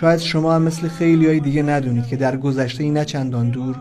شاید شما هم مثل خیلیای دیگه ندونید که در گذشته نه چندان دور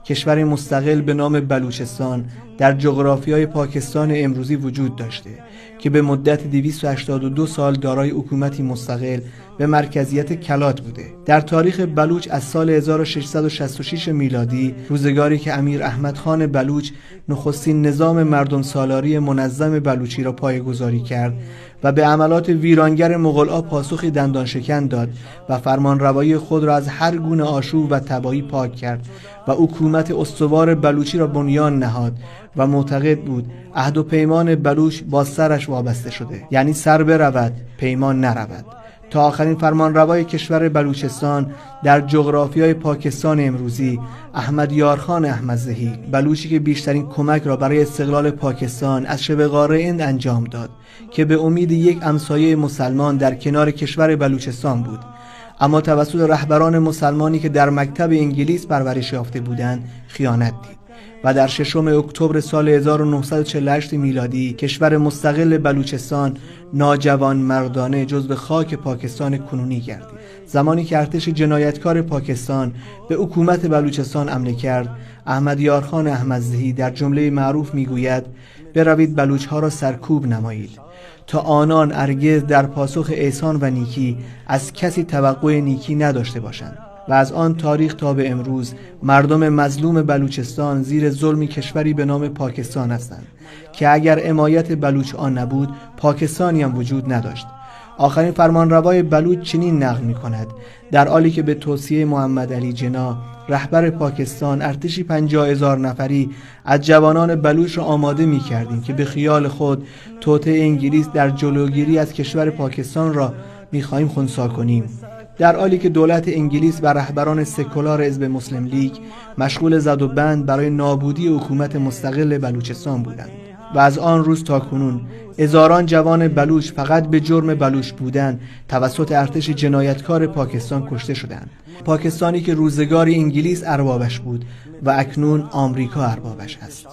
کشور مستقل به نام بلوچستان در جغرافیای پاکستان امروزی وجود داشته که به مدت 282 سال دارای حکومتی مستقل به مرکزیت کلات بوده. در تاریخ بلوچ از سال 1666 میلادی، روزگاری که امیر احمد خان بلوچ نخستین نظام مردم سالاری منظم بلوچی را پایه‌گذاری کرد و به عملات ویرانگر مغول‌ها پاسخی دندان شکن داد و فرمانروایی خود را از هر گونه آشوب و تباهی پاک کرد و حکومت استوار بلوچی را بنیان نهاد و معتقد بود عهد و پیمان بلوچ با سرش وابسته شده، یعنی سر برود پیمان نرود. تا آخرین فرمانروای کشور بلوچستان در جغرافیای پاکستان امروزی، احمد یارخان احمدزهی، بلوچی که بیشترین کمک را برای استقلال پاکستان از شبه قاره هند انجام داد که به امید یک همسایه مسلمان در کنار کشور بلوچستان بود، اما توسط رهبران مسلمانی که در مکتب انگلیس پرورش یافته بودند خیانت دید و در 6 اکتبر سال 1948 میلادی کشور مستقل بلوچستان ناجوان مردانه جزو خاک پاکستان کنونی گردید. زمانی که ارتش جنایتکار پاکستان به حکومت بلوچستان حمله کرد، احمد یارخان احمدزهی در جمله معروف میگوید بروید بلوچها را سرکوب نمایید تا آنان هرگز در پاسخ احسان و نیکی از کسی توقع نیکی نداشته باشند. و از آن تاریخ تا به امروز مردم مظلوم بلوچستان زیر ظلمی کشوری به نام پاکستان هستند که اگر حمایت بلوچ آن نبود پاکستانی هم وجود نداشت. آخرین فرمانروای بلوچ چنین نقل می کند: در حالی که به توصیه محمد علی جنا رهبر پاکستان ارتشی 50,000 نفری از جوانان بلوچ را آماده می کردیم که به خیال خود توطئه انگلیس در جلوگیری از کشور پاکستان را می خواهیم خنثی کنیم، در حالی که دولت انگلیس و رهبران سکولار حزب مسلم لیگ مشغول زد و بند برای نابودی حکومت مستقل بلوچستان بودند. و از آن روز تا کنون هزاران جوان بلوچ فقط به جرم بلوچ بودن توسط ارتش جنایتکار پاکستان کشته شدند. پاکستانی که روزگاری انگلیس اربابش بود و اکنون آمریکا اربابش است.